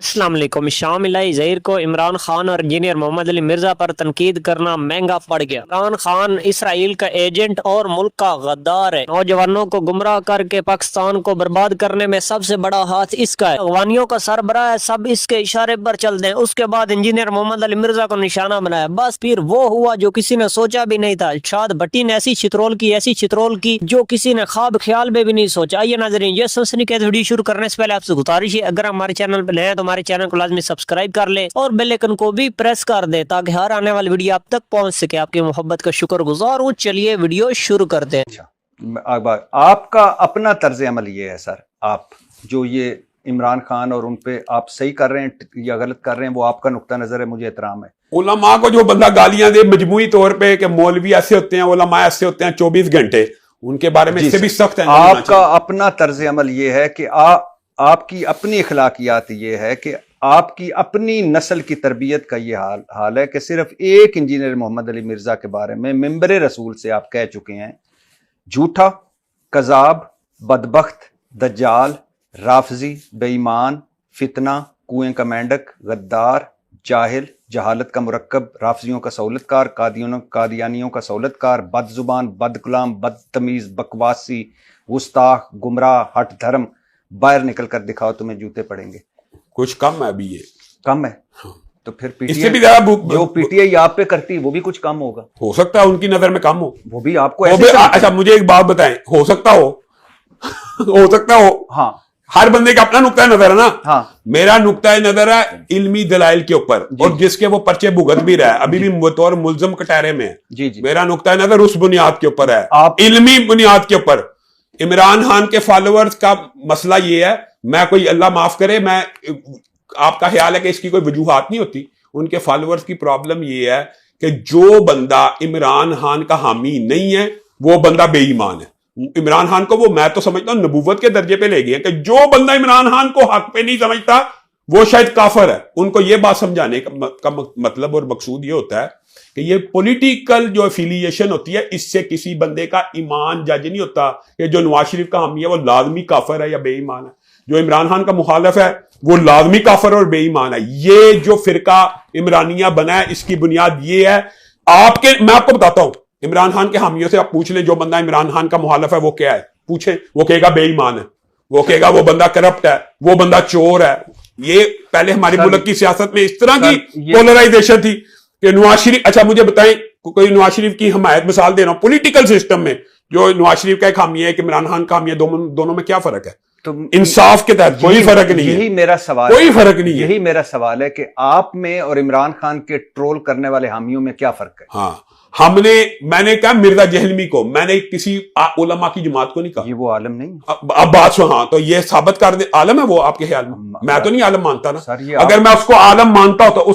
अस्सलाम वालेकुम। शाम इलाही ज़हीर को इमरान खान और इंजीनियर मोहम्मद अली मिर्जा पर तनकीद करना महंगा पड़ गया। इमरान खान इसराइल का एजेंट और मुल्क का गद्दार है। नौजवानों को गुमराह करके पाकिस्तान को बर्बाद करने में सबसे बड़ा हाथ इसका है। अगवानियों का सरबराह है, सब इसके इशारे पर चलते हैं। उसके बाद इंजीनियर मोहम्मद अली मिर्जा को निशाना बनाया। बस फिर वो हुआ जो किसी ने सोचा भी नहीं था। शाद भट्टी ने ऐसी छितरोल की जो किसी ने ख्वाब ख्याल में भी नहीं सोचा। आइए नाज़रीन, ये सनसनीखेज वीडियो शुरू करने से पहले आपसे गुजारिश है, अगर हमारे चैनल पर नए हैं तो हमारे चैनल को लाजमी सब्सक्राइब कर ले और बेल आइकन को भी प्रेस कर दे ताकि हर आने वाली वीडियो आप तक पहुंच सके। आपकी मोहब्बत का शुक्रगुजार हूं। चलिए वीडियो शुरू करते हैं। अच्छा, आपका अपना तर्ज अमल ये है सर, आप जो ये इमरान खान और उन पे आप सही कर रहे हैं या गलत कर रहे हैं, वो आपका नुक्ता नजर है, मुझे एहतराम है। उलमा को जो बंदा गालियां दे मजमूई तौर पे कि मौलवी ऐसे होते हैं, उलमा ऐसे होते हैं 24 घंटे, उनके बारे में इससे भी सख्त है। आपका अपना तर्ज अमल ये है कि आपकी अपनी अखलाकियात ये है कि आपकी अपनी नस्ल की तरबियत का ये हाल है कि सिर्फ एक इंजीनियर मोहम्मद अली मिर्जा के बारे में मिंबर रसूल से आप कह चुके हैं झूठा, कजाब, बदबख्त, दज्जाल, राफजी, बेईमान, फितना, कुएं का मेंढक, गद्दार, जाहिल, जहालत का मुरक्कब, राफजियों का सहूलतकार, कादियानियों का सहूलतकार, बदजुबान, बदकलाम, बदतमीज, बकवासी, गुस्ताख, गुमराह, हट धर्म, बाहर निकल कर दिखाओ, तुम्हें जूते पड़ेंगे। कुछ कम है अभी, ये कम है तो फिर इससे भी ज्यादा जो पीटीआई आप पे करती है वो भी कुछ कम होगा। हो सकता है उनकी नजर में कम हो, वो भी आपको ऐसे अच्छा मुझे एक बात बताएं, हो सकता हो हो सकता हो, हाँ, हर बंदे का अपना नुक्ता नजर है ना। हाँ, मेरा नुक्ता नजर है इल्मी दलाइल के ऊपर, और जिसके वो पर्चे भुगत भी रहा है, अभी भी बतौर मुल्जम कटारे में है। जी जी, मेरा नुक्ता नजर उस बुनियाद के ऊपर है, आप इल्मी बुनियाद के ऊपर। इमरान खान के फॉलोअर्स का मसला ये है, मैं कोई अल्लाह माफ करे, मैं आपका ख्याल है कि इसकी कोई वजूहात नहीं होती, उनके फॉलोअर्स की प्रॉब्लम ये है कि जो बंदा इमरान खान का हामी नहीं है वो बंदा बेईमान है। इमरान खान को वो मैं तो समझता हूं नबूवत के दर्जे पे ले गए कि जो बंदा इमरान खान को हक पे नहीं समझता वो शायद काफिर है। उनको ये बात समझाने का मतलब और मकसूद ये होता है कि ये पॉलिटिकल जो एफिलिएशन होती है, इससे किसी बंदे का ईमान जज नहीं होता कि जो नवाज शरीफ का हामी है वो लाजमी काफिर है या बेईमान है, जो इमरान खान का मुखालिफ है वो लाजमी काफिर और बेईमान है। ये जो फिरका इमरानिया बना है इसकी बुनियाद ये है। मैं आपको बताता हूं, इमरान खान के हामियों से आप पूछ लें जो बंदा इमरान खान का मुखालिफ है वो क्या है, पूछे, वो कहेगा बेईमान है, वो कहेगा वो बंदा करप्ट है, वो बंदा चोर है। ये पहले हमारी मुल्क की सियासत में इस तरह की पोलराइजेशन थी कि नवाज शरीफ, अच्छा मुझे बताएं कोई नवाज शरीफ की हमायत मिसाल दे रहा हूं, पॉलिटिकल सिस्टम में जो नवाज शरीफ का एक हामी है कि इमरान खान का हामी है, दोनों में क्या फर्क है? तो इंसाफ के तहत कोई फर्क नहीं है। यही मेरा सवाल, कोई फर्क नहीं है। यही मेरा सवाल है कि आप में और इमरान खान के ट्रोल करने वाले हामियों में क्या फर्क है? हाँ, मैंने कहा मिर्जा जहलमी को, मैंने किसी उलमा की जमात को नहीं कहा। ये वो आलम नहीं, अब बात सुन, हाँ तो ये साबित कर दे आलम है वो आपके ख्याल में? मैं तो नहीं आलम मानता ना सर। अगर मैं उसको आलम मानता हूं तो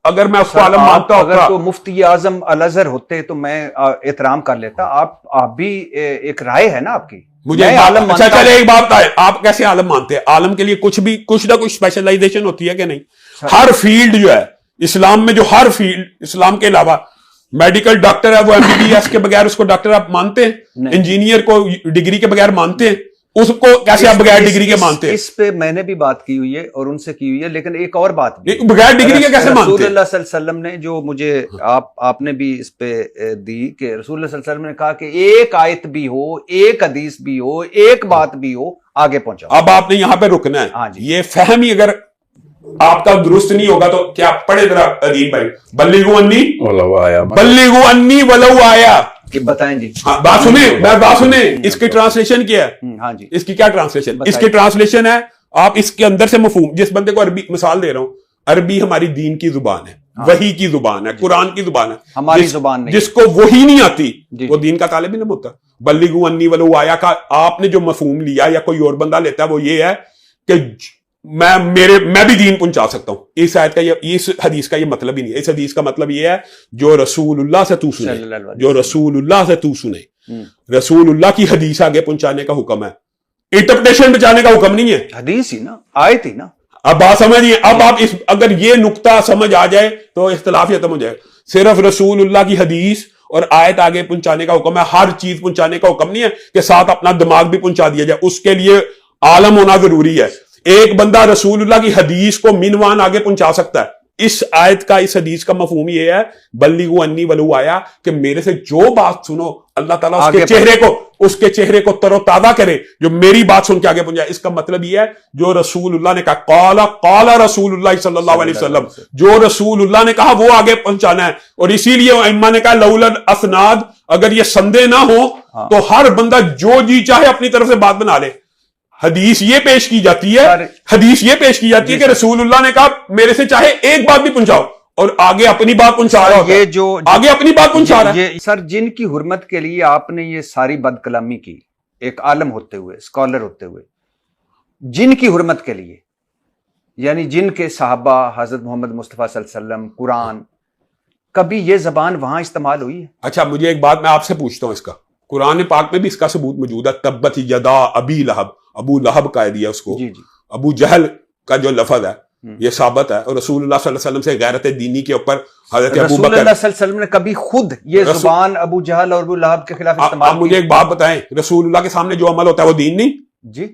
अगर मैं उसको आलम मानता हूं, अगर तो मुफ्ती आजम अल अजहर होते तो मैं एहतराम कर लेता। आप भी एक राय है ना आपकी, मुझे आलम। अच्छा चले एक बात है, आप कैसे आलम मानते हैं? आलम के लिए कुछ ना कुछ स्पेशलाइजेशन होती है कि नहीं? हर फील्ड जो है इस्लाम में, जो हर फील्ड इस्लाम के अलावा, मेडिकल डॉक्टर है वो एमबीबीएस के बगैर उसको डॉक्टर आप मानते हैं? इंजीनियर को डिग्री के बगैर मानते हैं? उसको कैसे आप बगैर डिग्री के मानते हैं? इस पे मैंने भी बात की हुई है और उनसे की हुई है, लेकिन एक और बात भी, बगैर डिग्री के कैसे मानते हैं? रसूल सल्लल्लाहु अलैहि वसल्लम ने जो मुझे आपने भी इस पे दी कि रसूल सल्लल्लाहु अलैहि वसल्लम ने कहा कि एक आयत भी हो, एक हदीस भी हो, एक बात भी हो, आगे पहुंचाओ। अब आपने यहां पे रुकना है। हाँ जी, ये फहम ही अगर आपका दुरुस्त नहीं होगा तो क्या पढ़े जरा अदीब भाई, बल्लिगु अन्नी वलौ आया, कि बताएं जी। हाँ, बात सुने, इसकी ट्रांसलेशन क्या है? हाँ जी, इसकी क्या ट्रांसलेशन? इसकी ट्रांसलेशन है, आप इसके अंदर से मफहूम, जिस बंदे को अरबी मिसाल दे रहा हूं, अरबी हमारी दीन की जुबान है, वही की जुबान है, कुरान की जुबान है, हमारी जुबान नहीं। जिसको वही नहीं आती वो दीन का तालिब नहीं होता। बल्लिगु अन्नी वलौ आया का आपने जो मफहूम लिया या कोई और बंदा लेता है वो ये है कि मैं भी दीन पहुंचा सकता हूं। इस आयत का इस हदीस का ये मतलब ही नहीं है। इस हदीस का मतलब ये है जो रसूलुल्लाह से तू सुने, जो रसूलुल्लाह से तू सुने, रसूलुल्लाह की हदीस आगे पहुंचाने का हुक्म है, इंटरप्रिटेशन बचाने का हुक्म नहीं है। हदीस ही ना, आयत ही ना। अब बात समझिए, अब आप अगर ये नुक्ता समझ आ जाए तो इख्तिलाफ खत्म हो जाए। सिर्फ रसूलुल्लाह की हदीस और आयत आगे पहुंचाने का हुक्म है, हर चीज पहुंचाने का हुक्म नहीं है कि साथ अपना दिमाग भी पहुंचा दिया जाए। उसके लिए आलम होना जरूरी है। ایک بندہ رسول اللہ کی حدیث کو منوان آگے پہنچا سکتا ہے. اس آیت کا, اس حدیث کا مفہوم یہ ہے بلغوا انی ولو آیا, کہ میرے سے جو بات سنو اللہ تعالیٰ اس کے چہرے کو تر و تازہ کرے جو میری بات سن کے آگے پہنچ جائے. اس کا مطلب یہ ہے جو رسول اللہ نے کہا, قال رسول اللہ صلی اللہ علیہ وسلم, جو رسول اللہ نے کہا وہ آگے پہنچانا ہے. اور اسی لیے ائمہ نے کہا لولا الاسناد, اگر یہ سندے نہ ہو تو ہر بندہ جو جی چاہے اپنی طرف سے بات بنا لے. حدیث یہ پیش کی جاتی ہے کہ رسول اللہ نے کہا میرے سے چاہے ایک بات بھی پہنچاؤ, اور آگے اپنی بات پہنچا رہا ہے. آگے اپنی بات پہنچا رہا ہے. سر جن کی حرمت کے لیے آپ نے یہ ساری بد کلامی کی, ایک عالم ہوتے ہوئے, اسکالر ہوتے ہوئے, جن کی حرمت کے لیے, یعنی جن کے صحابہ, حضرت محمد مصطفیٰ صلی اللہ علیہ وسلم, قرآن, کبھی یہ زبان وہاں استعمال ہوئی ہے؟ اچھا مجھے ایک بات میں آپ سے پوچھتا ہوں, اس کا قرآن پاک میں بھی اس کا ثبوت موجود ہے. تبت یدا ابی لہب, ابو لہب کا دیا اس کو, ابو جہل کا جو لفظ ہے یہ ثابت ہے. اور رسول اللہ صلی اللہ علیہ وسلم سے غیرت دینی کے اوپر حضرت ابو بکر, رسول اللہ صلی اللہ علیہ وسلم نے کبھی خود یہ زبان ابو جہل اور ابو لہب کے خلاف استعمال کی؟ آپ مجھے ایک بات بتائیں, رسول اللہ کے سامنے جو عمل ہوتا ہے وہ دین نہیں؟ جی,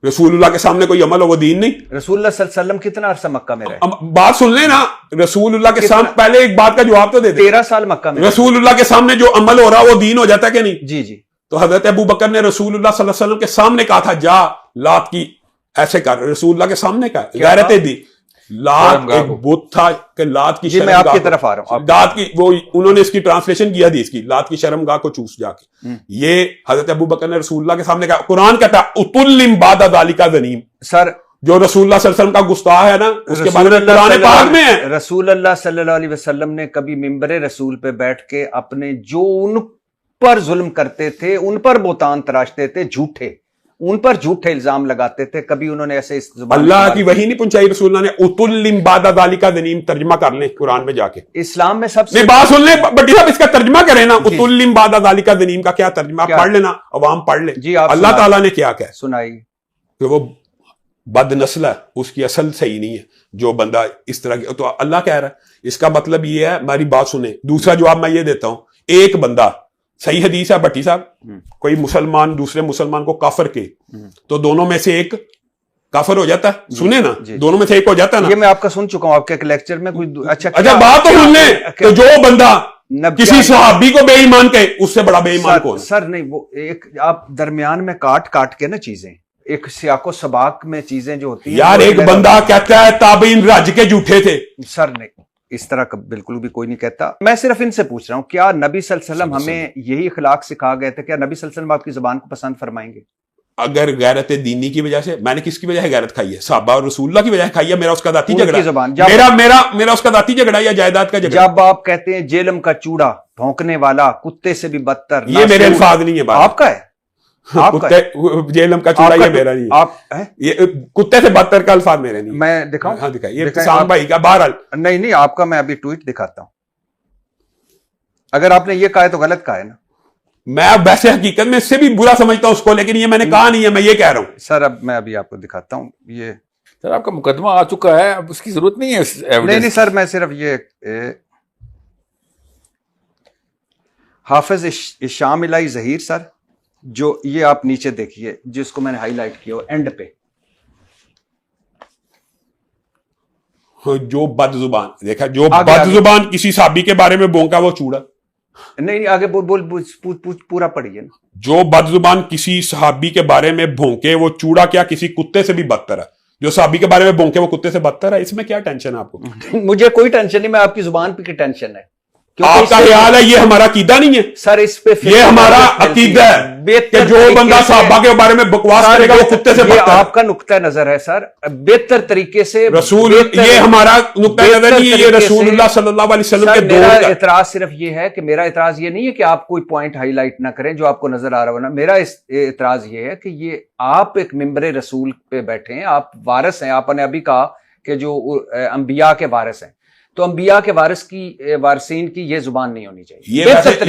رسول اللہ کے سامنے کوئی عمل ہو وہ دین نہیں. رسول اللہ صلی اللہ علیہ وسلم کتنا عرصہ مکہ میں رہے؟ بات سن لیں نا, رسول اللہ کے سامنے, پہلے ایک بات کا جواب تو دے دیں. 13 سال مکہ میں. رسول اللہ کے سامنے جو عمل ہو رہا وہ دین ہو جاتا ہے کہ نہیں؟ جی جی. تو حضرت ابو بکر نے رسول اللہ صلی اللہ علیہ وسلم کے سامنے کہا تھا جا لات کی ایسے کر, رسول اللہ کے سامنے کہا, غیرت دی. لات ایک بت تھا کہ لات کی شرمگاہ, میں آپ کی طرف آ رہا ہوں, لات کی, وہ انہوں نے اس کی ٹرانسلیشن کیا تھی اس کی, لات کی شرمگاہ کو چوس جا کے. یہ حضرت ابو بکر نے رسول اللہ کے سامنے کہا. قرآن کہتا ہے اتلم بعد ذالک ذنیم, سر جو رسول اللہ صلی اللہ علیہ وسلم کا گستاخ ہے نا اس کے بارے میں قرآن پاک میں ہے. رسول اللہ صلی اللہ علیہ وسلم نے کبھی ممبر رسول پہ بیٹھ کے اپنے جو ان پر ظلم کرتے تھے, ان پر بہتان تراشتے تھے, جھوٹے, ان پر جھوٹے الزام لگاتے تھے, کبھی انہوں نے ایسے اللہ کی وحی نہیں پہنچائی رسول اللہ نے. اتلم بعد ذالک ذنیم ترجمہ کر لیں قرآن میں جا کے. اسلام میں سب سے بات سن لیں بٹی صاحب, اس کا ترجمہ کریں نا. اتلم بعد ذالک ذنیم کا کیا ترجمہ, پڑھ لینا, عوام پڑھ لیں. جی, اللہ تعالیٰ نے کیا کہا سنائی کہ وہ بد نسل ہے, اس کی اصل صحیح نہیں ہے جو بندہ اس طرح کی. تو اللہ کہہ رہا ہے, اس کا مطلب یہ ہے, ہماری بات سنیں. دوسرا جواب میں یہ دیتا ہوں, ایک بندہ, صحیح حدیث ہے بٹی صاحب, کوئی مسلمان دوسرے مسلمان کو کافر کے تو دونوں میں سے ایک کافر ہو جاتا ہے. سنیں نا, دونوں میں سے ایک ہو جاتا ہے نا. یہ میں آپ کا سن چکا ہوں آپ کے ایک لیکچر میں. کوئی اچھا بات تو سن لیں, تو جو بندہ کسی صحابی کو بے ایمان کہے اس سے بڑا بے ایمان کون؟ سر نہیں, وہ ایک آپ درمیان میں کاٹ کے نا چیزیں, ایک سیاق و سباق میں چیزیں جو ہوتی ہیں. یار ایک بندہ کہتا ہے تابعین رج کے جھوٹے تھے. سر نہیں, اس طرح کا بالکل بھی کوئی نہیں کہتا. میں صرف ان سے پوچھ رہا ہوں, کیا نبی صلی اللہ علیہ وسلم ہمیں یہی اخلاق سکھا گئے تھے؟ کیا نبی صلی اللہ علیہ وسلم آپ کی زبان کو پسند فرمائیں گے؟ اگر غیرت دینی کی وجہ سے, میں نے کس کی وجہ ہے غیرت کھائی ہے؟ صحابہ اور رسول اللہ کی وجہ کھائی ہے. میرا اس کا ذاتی جھگڑا, میرا اس کا ذاتی جھگڑا یا جائیداد کا جھگڑا. جب آپ کہتے ہیں جیلم کا چوڑا, بھونکنے والا, کتے سے بھی بدتر, یہ میرے الفاظ نہیں ہے. آپ کا ہے جیلم کا چوڑا, یہ میرا نہیں. یہ کتے سے بدتر کا الفاظ میرے نہیں. میں دکھاؤں؟ ہاں دکھائیں. یہ کسان بھائی کا بہرحال نہیں, آپ کا میں ابھی ٹویٹ دکھاتا ہوں. اگر آپ نے یہ کہا ہے تو غلط کہا ہے نا. میں اب ویسے حقیقت میں اس سے بھی برا سمجھتا ہوں اس کو, لیکن یہ میں نے کہا نہیں ہے, میں یہ کہہ رہا ہوں. سر اب میں ابھی آپ کو دکھاتا ہوں. یہ سر آپ کا مقدمہ آ چکا ہے, اب اس کی ضرورت نہیں ہے. نہیں سر, میں صرف یہ حافظ شام الہی ظہیر سر, جو یہ آپ نیچے دیکھیے جس کو میں نے ہائی لائٹ کیا اینڈ پہ, جو بد زبان, دیکھا جو بد زبان کسی صحابی کے بارے میں بونکا وہ چوڑا. نہیں آگے بول پورا پڑھیے نا. جو بد زبان کسی صحابی کے بارے میں بھونکے وہ چوڑا کیا کسی کتے سے بھی بدتر ہے. جو صحابی کے بارے میں بھونکے وہ کتے سے بدتر ہے. اس میں کیا ٹینشن ہے آپ کو؟ مجھے کوئی ٹینشن نہیں, میں آپ کی زبان پہ کی ٹینشن ہے. آپ کا خیال ہے یہ ہمارا عقیدہ نہیں ہے سر؟ اس پہ یہ ہمارا عقیدہ ہے کہ جو بندہ صحابہ کے بارے میں بکواس کرے گا وہ کتے سے بدتر ہے. آپ کا نقطہ نظر ہے سر, بہتر طریقے سے رسول, یہ ہمارا نقطہ نظر نہیں ہے, یہ رسول اللہ صلی اللہ علیہ وسلم کے دور کا. میرا اعتراض صرف یہ ہے کہ میرا اعتراض یہ نہیں ہے کہ آپ کوئی پوائنٹ ہائی لائٹ نہ کریں جو آپ کو نظر آ رہا ہونا. میرا اعتراض یہ ہے کہ یہ آپ ایک ممبر رسول پہ بیٹھے ہیں, آپ وارث ہیں. آپ نے ابھی کہا کہ جو انبیاء کے وارث ہیں, تو انبیاء کے وارثین کی یہ زبان نہیں ہونی چاہیے.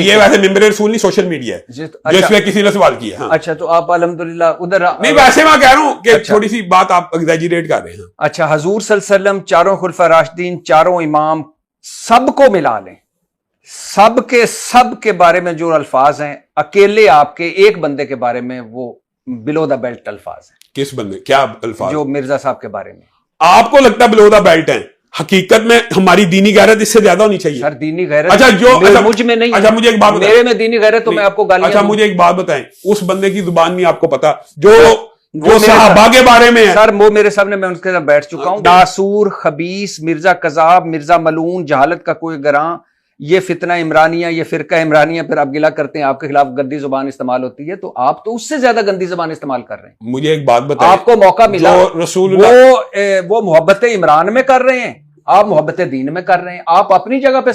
یہ ویسے ممبر رسول نہیں, سوشل میڈیا ہے جس میں کسی نے سوال کیا. اچھا, تو آپ الحمدللہ ادھر نہیں, ویسے میں کہہ رہا ہوں کہ تھوڑی سی بات آپ ایگزیجریٹ کر رہے ہیں. اچھا, حضور صلی اللہ علیہ وسلم, چاروں خلفاء راشدین, چاروں امام, سب کو ملا لیں, سب کے بارے میں جو الفاظ ہیں, اکیلے آپ کے ایک بندے کے بارے میں وہ बिलो द बेल्ट अल्फाज हैं किस बंदे, क्या अल्फाज जो मिर्जा साहब के बारे में। आपको लगता है बिलो द बेल्ट है? हकीकत में हमारी दीनी गैरत इससे ज्यादा होनी चाहिए। सर दीनी गैरत अच्छा जो मुझ में नहीं। अच्छा मुझे एक बात मेरे में दीनी गैरत तो मैं आपको गालियां अच्छा दूं। मुझे एक बात बताएं, उस बंदे की जुबान नहीं आपको पता जो सहाबा के बारे में है? सर वो मेरे सामने, मैं उनके साथ बैठ चुका हूं। नासूर, खबीस, मिर्जा कजाब, मिर्जा मलून, जहालत का कोई गरां, ये फितना इमरानिया, ये फिरका इमरानिया, फिर आप गिला करते हैं आपके खिलाफ गंदी जुबान इस्तेमाल होती है, तो आप तो उससे ज्यादा गंदी जुबान इस्तेमाल कर रहे हैं। मुझे एक बात बताएं, आपको मौका मिला, रसूलुल्लाह वो मोहब्बत इमरान में कर रहे हैं, आप मोहब्बत दीन में कर रहे हैं। आप अपनी जगह पे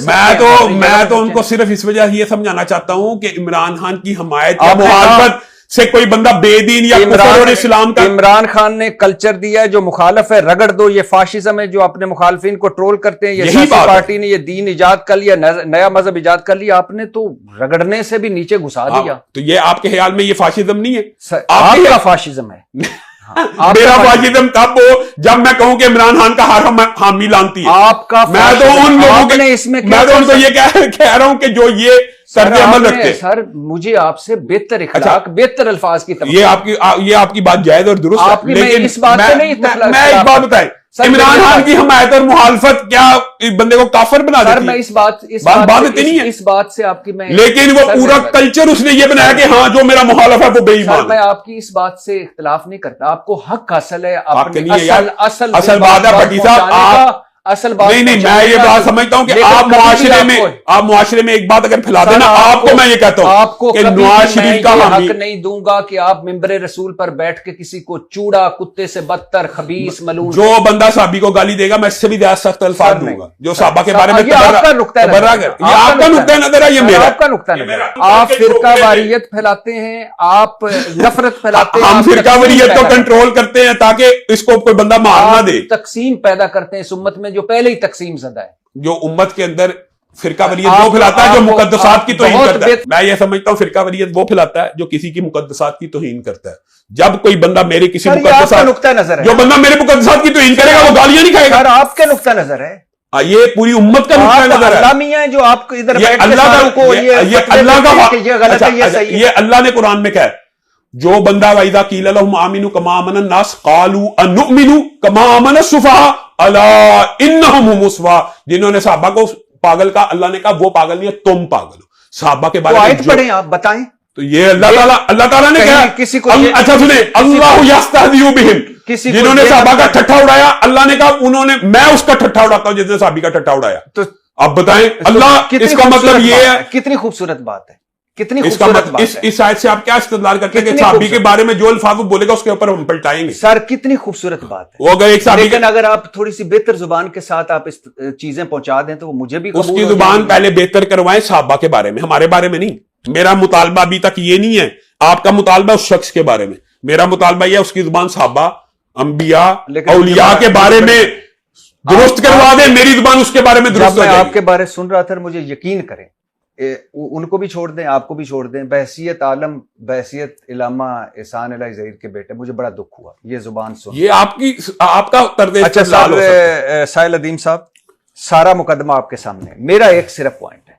मैं तो उनको सिर्फ इस वजह ये समझाना चाहता हूं कि इमरान खान की हमायत या मुखालफत से कोई बंदा बेदीन या कुफर और इस्लाम का। इमरान खान ने कल्चर दिया है, जो मुखालफ है रगड़ दो, ये फाशिज्म है, जो अपने मुखालफिन को ट्रोल करते हैं, ये सियासी पार्टी ने ये दीन इजाद कर लिया, नया मजहब इजाद कर लिया, आपने तो रगड़ने से भी नीचे घुसा दिया। तो ये आपके ख्याल में ये फाशिज्म नहीं है? आपका फाशिज्म है। मेरा फाशिज्म तब हो जब मैं कहूं कि इमरान खान का हर हामी लानती है। आपका मैं तो उन लोगों के इसमें मैं तो उनको ये कह रहा हूं कि जो ये सर्द अमल रखते। सर मुझे आपसे बेहतर इखलाक, बेहतर अल्फाज की ये आपकी बात जायज और दुरुस्त है, लेकिन इस बात से नहीं। मैं एक बात बताएं, इमरान खान की हमायत और मुखालफत क्या इस बंदे को काफिर बना देती है? मैं इस बात नहीं है इस बात से आपकी मैं, लेकिन वो पूरा कल्चर उसने ये बनाया कि हाँ जो मेरा मुखालफ है वो बेईमान। मैं आपकी इस बात से इख्तिलाफ नहीं करता, आपको हक हासिल है अपने असल बात है भट्टी साहब, असल बात नहीं मैं ये बात समझता हूं कि आप मुआशरे में एक बात अगर फैला देना, आपको मैं ये कहता हूं आपको कि नवाज शरीफ का हक नहीं दूंगा कि आप मिंबर रसूल पर बैठ के किसी को चूड़ा, कुत्ते से बदतर, खबीस, मलून, जो बंदा साहबी को गाली देगा मैं इससे भी ज्यादा सख्त अल्फाज दूंगा। जो साहबा के बारे में आपका नुक्ता नजर है, ये मेरा आपका नुक्ता नजर। आप फिरका वारियत फैलाते हैं, आप नफरत फैलाते हैं, हम फिरका वारियत को कंट्रोल करते हैं ताकि इसको कोई बंदा मार ना दे। तकसीम पैदा करते हैं इस उम्मत में, जो पहले ही तकसीम ज़दा है, जो उम्मत के अंदर फिरका वरीयत वो फैलाता है जो मुकद्दसात की तौहीन करता है। मैं ये समझता हूं फिरका वरीयत वो फैलाता है जो किसी की मुकद्दसात की तौहीन करता है। जब कोई बंदा मेरे किसी मुकद्दसात, नुक्ता नजर है, जो बंदा मेरे मुकद्दसात की तौहीन करेगा वो गालियां नहीं खाएगा। आपके नुक्ता नजर है, ये पूरी उम्मत का नुक्ता नजर है। अल्लाह मियां है जो आपको इधर ये अल्लाह का, ये अल्लाह का, ये अल्लाह ने कुरान में कहा है, जो बंदा वाइदा कील लहुम आमिनु कमा आमन अन्नास कालू अनुमिनु कमा आमन सुफहा अला इन्नहुम हुमुस सुफहा। जिन्होंने सहाबा को पागल कहा, अल्लाह ने कहा वो पागल नहीं है, तुम पागल हो। सहाबा के बारे में पढ़ें, आप बताएं। तो ये अल्लाह ताला ने कहा किसी को, अच्छा सुने, अल्लाहु यस्तहज़िउ बिहिम, जिन्होंने सहाबा का ठट्ठा उड़ाया, अल्लाह ने कहा उन्होंने, मैं उसका ठट्ठा उड़ाता हूं जिसने सहाबी का ठट्ठा उड़ाया। तो अब बताएं अल्लाह, इसका मतलब ये है, कितनी खूबसूरत बात है, कितनी इसका मतलब इस आयत से आप क्या इस्तेदलाल करते हैं कि साहबी के बारे में जो अल्फाज बोलेगा उसके ऊपर हम पलटाएंगे? सर कितनी खूबसूरत बात है वो अगर एक साहबी, लेकिन अगर आप थोड़ी सी बेहतर जुबान के साथ आप इस चीजें पहुंचा दें तो वो मुझे भी उसकी जुबान पहले बेहतर करवाएं साहबा के बारे में, हमारे बारे में नहीं। मेरा मुतालबा अभी तक ये नहीं है, आपका मुतालबा उस शख्स के बारे में, मेरा मुतालबा यह उसकी जुबान साहबा, अंबिया, औलिया के बारे में दुरुस्त करवा दें, मेरी जुबान उसके बारे में दुरुस्त। मैं आपके बारे सुन रहा था, मुझे यकीन करें, उनको भी छोड़ दें, आपको भी छोड़ दें, बहसियत आलम, बहसियत इलामा एहसान अली ज़हीर के बेटे, मुझे बड़ा दुख हुआ ये जुबान सुन। ये आपका तर्ज। अच्छा साहिल अदीम साहब, सारा मुकदमा आपके सामने, मेरा एक सिर्फ पॉइंट है,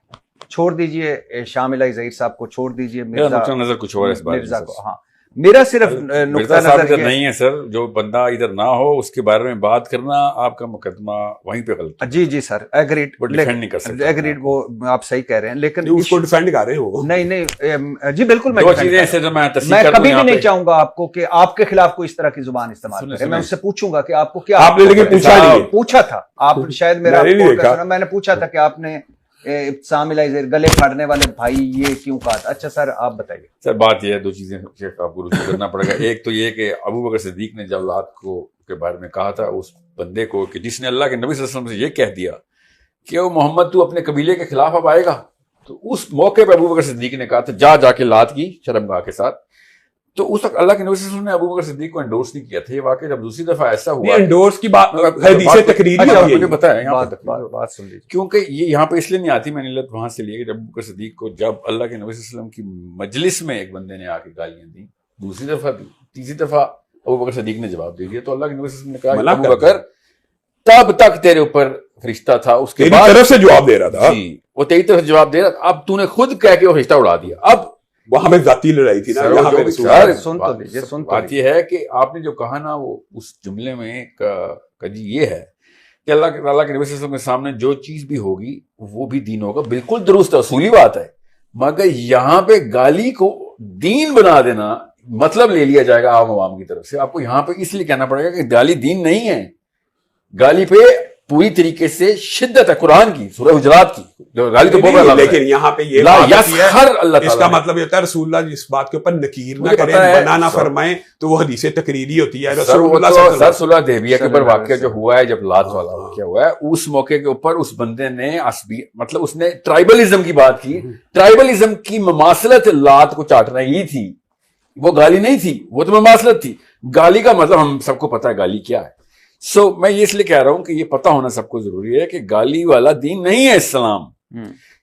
छोड़ दीजिए शाम अली ज़हीर साहब को, छोड़ दीजिए मिर्जा नजर कुछ और इस बारे मिर्जा को। हाँ मेरा सिर्फ नुक्ता नजर नहीं है सर, जो बंदा इधर ना हो उसके बारे में बात करना आपका मुकदमा वहीं पे गलत है। जी सर एग्रीड, वो डिफेंड नहीं कर सकते, एग्रीड, वो आप सही कह रहे हैं, लेकिन उसको डिफेंड कर रहे हो। नहीं जी बिल्कुल, मैं कभी भी नहीं चाहूंगा आपको कि आपके खिलाफ कोई इस तरह की जुबान इस्तेमाल करे। मैं उससे पूछूंगा कि आपको क्या, आपने लेकिन पूछा था, आप शायद मेरा मैंने पूछा था कि आपने इब्तिसाम अली ज़हीर गले फाड़ने वाले भाई ये क्यों कहा था? अच्छा सर आप बताइए। सर बात यह है, दो चीजें आपको रुजू करना पड़ेगा। एक तो ये कि अबू बकर सिद्दीक ने जब औलाद को के बारे में कहा था उस बंदे को कि जिसने अल्लाह के नबी सल्लल्लाहु अलैहि वसल्लम से ये कह दिया कि वो मोहम्मद तू अपने कबीले के खिलाफ अब आएगा, तो उस मौके पर अबू बकर सिद्दीक ने कहा था जाके लात की शर्मगाह के साथ। तो उस वक्त अल्लाह के नबी सल्लल्लाहु अलैहि वसल्लम ने अबू बकर सिद्दीक को एंडोर्स नहीं किया था। ये वाकई जब दूसरी दफा ऐसा हुआ, एंडोर्स की बात मुझे बताया यहाँ बात सुन लीजिए, क्योंकि ये यहाँ पे इसलिए नहीं आती, मैंने लत वहां से लिया कि अबू बकर सिद्दीक को जब अल्लाह के नबी सल्लल्लाहु अलैहि वसल्लम की मजलिस में एक बंदे ने आके गालियां दी, दूसरी दफा दी, तीसरी दफा अबू बकर सिद्दीक ने जवाब दे दिया, तो अल्लाह के नबी सल्लल्लाहु अलैहि वसल्लम ने कहा अबू बकर तब तक तेरे ऊपर फरिश्ता था, उसके बाद तरफ से जवाब दे रहा था, वो तेरी तरफ से जवाब दे रहा था, अब तूने खुद कह के वो फरिश्ता उड़ा दिया, अब वहां पे जाती लड़ाई थी ना, सर, यहाँ जो पे भी रसूल सर, सुन तो लीजिए, सुन तो बात ये है कि आपने जो कहा ना, वो उस जुमले में का जी ये है कि अल्लाह के नबी सल्लल्लाहु अलैहि वसल्लम के सामने जो चीज भी होगी वो भी दीन होगा, बिल्कुल दुरुस्त है, असूली बात है। मगर यहाँ पे गाली को दीन बना देना, मतलब ले लिया जाएगा आम आवाम की तरफ से। आपको यहाँ पे इसलिए कहना पड़ेगा कि गाली दीन नहीं है, गाली पे पूरी तरीके से शिद्दत है कुरान की, सूरह हुजरात की। जो गाली तो बहुत बड़ा लफ्ज़ है। लेकिन यहाँ पे ये ला बात होती है, यसखर अल्लाह ताला इसका है। मतलब ये होता है रसूलुल्लाह इस बात के ऊपर नकीर ना मुझे करें, पता है, बना ना सर। फरमाएं, तो वो हदीस तकरीरी होती है। सर, वो रसूलुल्लाह तो सल्लल्लाहु सर सुलह देविया के ऊपर सल्लल्लाहु वाकया जो हुआ है, जब लात वाला वाकया हुआ है, उस मौके के ऊपर उस बंदे ने असबी मतलब उसने ट्राइबलिज्म की बात की। ट्राइबलिज्म की ममासलत लात को चाटना ही थी, वो गाली नहीं थी, वो तो ममासलत थी। गाली का मतलब हम सबको पता है गाली क्या है। सो मैं ये इसलिए कह रहा हूं कि ये पता होना सबको जरूरी है कि गाली वाला दीन नहीं है इस्लाम।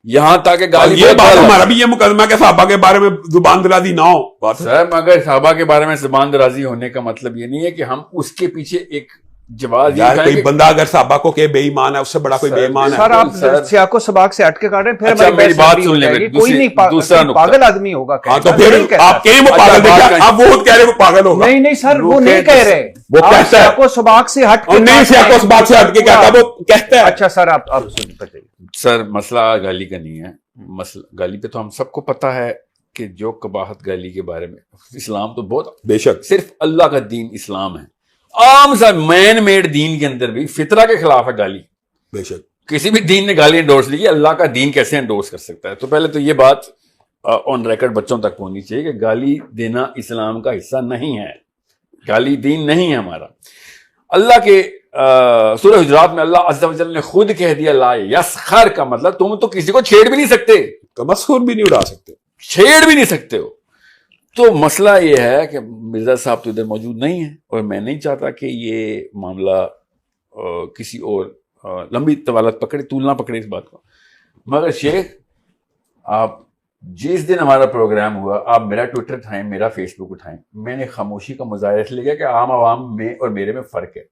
यहां तक कि और गाली ये बहुत बात गलत हमारा भी ये मुकदमा के साहबा के बारे में जुबान दराजी ना हो बात है। सर, मगर साहबा के बारे में जुबान दराजी होने का मतलब ये नहीं है कि हम उसके पीछे एक जवाब यार कोई बंदा अगर साहबा को के बेईमान है, उससे बड़ा कोई सर, बेईमान है। सर आप सर। सियाको सबाक से हटके काट रहे हैं, फिर अच्छा, हमारी मेरी बहस बात लंबी सुन हो ले, जाएगी। दूसरी- कोई नहीं दूसरा नुकता। पागल आदमी होगा हाँ तो कहता, फिर नहीं कहता। आप कहें वो अच्छा, पागल बात देखा, करें। आप वो कह रहे वो पागल होगा। नहीं नहीं सर, वो लोग नहीं कहते कह हैं, रहे, वो आप कहता है। सियाको सबाक से हटके और नहीं काट से रहे आपको हैं। इस बात से हटके कहता, वो कहता है। अच्छा सर, आप सुन बताइए। सर, मसला गाली का नहीं है। मसला गाली पे तो हम सबको पता है कि जो कबाहत गाली के बारे में, इस्लाम तो बहुत, बेशक सिर्फ अल्लाह का दीन इस्लाम है। आम सा मैन मेड दीन के अंदर भी फितरा के खिलाफ है गाली। बेशक किसी भी दीन ने गाली एंडोर्स ली, अल्लाह का दीन कैसे एंडोर्स कर सकता है? तो पहले तो ये बात ऑन रिकॉर्ड बच्चों तक पहुंचनी चाहिए कि गाली देना इस्लाम का हिस्सा नहीं है, गाली दीन नहीं है हमारा। अल्लाह के सूरह हुजरात में अल्लाह अज़्ज़ा वजल ने खुद कह दिया, ला यसखर का मतलब तुम तो किसी को छेड़ भी नहीं सकते, तमस्खुर भी नहीं उड़ा सकते, छेड़ भी नहीं सकते हो। तो मसला ये है कि मिर्जा साहब तो इधर मौजूद नहीं है, और मैं नहीं चाहता कि ये मामला किसी और लंबी तवालत पकड़े, तूल ना पकड़े इस बात को। मगर शेख, आप जिस दिन हमारा प्रोग्राम हुआ, आप मेरा ट्विटर उठाएं, मेरा फेसबुक उठाएं, मैंने खामोशी का मुजाहिरा इसलिए किया कि आम आवाम में और मेरे में फर्क है।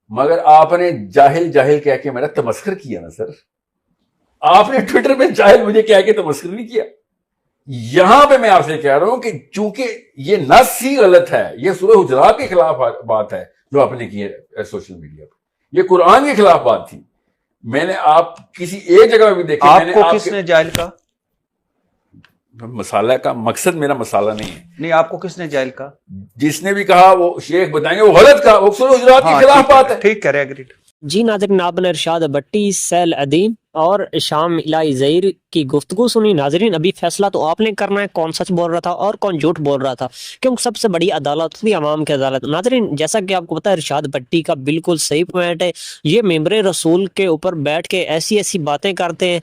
मगर आपने जाहिल जाहिल कह के मेरा तमस्खुर किया ना सर, आपने ट्विटर पे जाहिल मुझे कह के तमस्खुर नहीं किया। यहां पे मैं आपसे कह रहा हूं कि चूंकि ये नस ही गलत है, ये सूरह हुजरात के खिलाफ बात है जो आपने की है सोशल मीडिया पर, ये कुरान के खिलाफ बात थी। मैंने आप किसी एक जगह में भी देखे, आपको किसने जाहिल कहा? मसाला का मकसद मेरा मसाला नहीं है। नहीं, आपको किसने जाहिल कहा? जिसने भी कहा वो शेख बताएंगे वो गलत कहा, वो सूरह हुजरात के खिलाफ बात है। ठीक कह रहे, एग्रीड। जी नाज़रीन, आपने इरशाद भट्टी, सैल अदीम और शाम इलाही ज़हीर की गुफ्तगू सुनी। नाज़रीन, अभी फैसला तो आपने करना है कौन सच बोल रहा था और कौन झूठ बोल रहा था, क्योंकि सबसे बड़ी अदालत भी आवाम की अदालत। नाज़रीन, जैसा कि आपको पता है, इरशाद भट्टी का बिल्कुल सही पॉइंट है। ये मेंबर रसूल के ऊपर बैठ के ऐसी ऐसी बातें करते हैं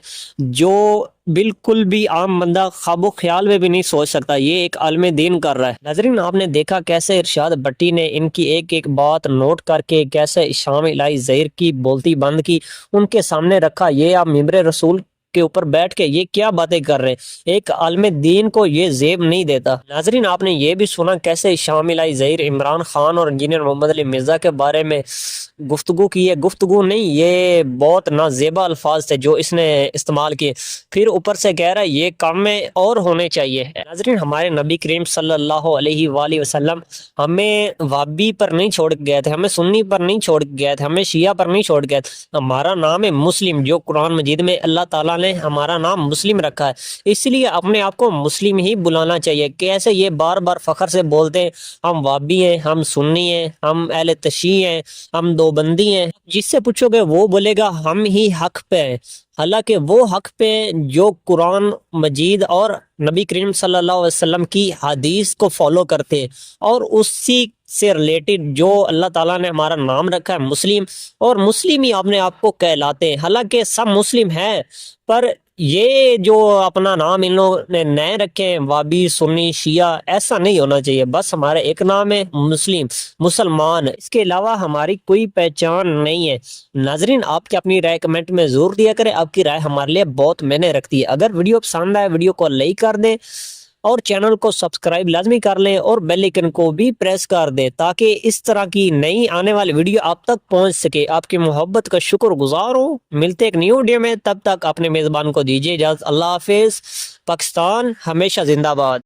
जो बिल्कुल भी आम बंदा ख्वाबो ख्याल में भी नहीं सोच सकता। ये एक आलम दीन कर रहा है। नाज़रीन, आपने देखा कैसे इरशाद भट्टी ने इनकी एक एक बात नोट करके कैसे शाम इलाही ज़हीर की बोलती बंद की, उनके सामने रखा। ये आप मेंबर रसूल के ऊपर बैठ के ये क्या बातें कर रहे हैं, एक आलम दीन को ये जेब नहीं देता। नाजरीन, आपने ये भी सुना कैसे शाम इलाही ज़हीर इमरान खान और इंजीनियर मोहम्मद अली मिर्जा के बारे में गुफ्तगू की है। गुफ्तगू नहीं, ये बहुत नाजेबा अल्फाज थे जो इसने इस्तेमाल किए। फिर ऊपर से कह रहा है ये काम में और होने चाहिए। नाजरीन, हमारे नबी करीम सल्लल्लाहु अलैहि वसल्लम हमें वाबी पर नहीं छोड़ के गए थे, हमें सुन्नी पर नहीं छोड़ के गए थे, हमें शिया पर नहीं छोड़ के गए थे। हमारा नाम है मुस्लिम, जो कुरान मजीद में अल्लाह ताला ने हमारा नाम मुस्लिम रखा है, इसलिए अपने आप को मुस्लिम ही बुलाना चाहिए। कैसे ये बार बार फखर से बोलते हैं हम वाबी हैं, हम सुन्नी हैं, हम अहले तशी हैं, हम दोबंदी हैं। जिससे पूछोगे वो बोलेगा हम ही हक पे हैं, हालांकि वो हक पे जो कुरान मजीद और नबी करीम सल्लल्लाहु अलैहि वसल्लम की हदीस को फॉलो करते हैं और उसी से रिलेटेड जो अल्लाह ताला ने हमारा नाम रखा है मुस्लिम, और मुस्लिम ही अपने आप को कहलाते हैं। हालांकि सब मुस्लिम है, पर ये जो अपना नाम इन लोगों ने नए रखे हैं वाबी सुन्नी शिया, ऐसा नहीं होना चाहिए। बस हमारा एक नाम है मुस्लिम, मुसलमान, इसके अलावा हमारी कोई पहचान नहीं है। नाजरीन, आपकी अपनी राय कमेंट में जरूर दिया करें, आपकी राय हमारे लिए बहुत मायने रखती है। अगर वीडियो पसंद आए वीडियो को लाइक कर दें और चैनल को सब्सक्राइब लाजमी कर लें और बेल आइकन को भी प्रेस कर दें ताकि इस तरह की नई आने वाली वीडियो आप तक पहुंच सके। आपकी मोहब्बत का शुक्रगुजार हूँ। मिलते एक न्यू वीडियो में, तब तक अपने मेज़बान को दीजिए इजाज़त। अल्लाह हाफिज़। पाकिस्तान हमेशा जिंदाबाद।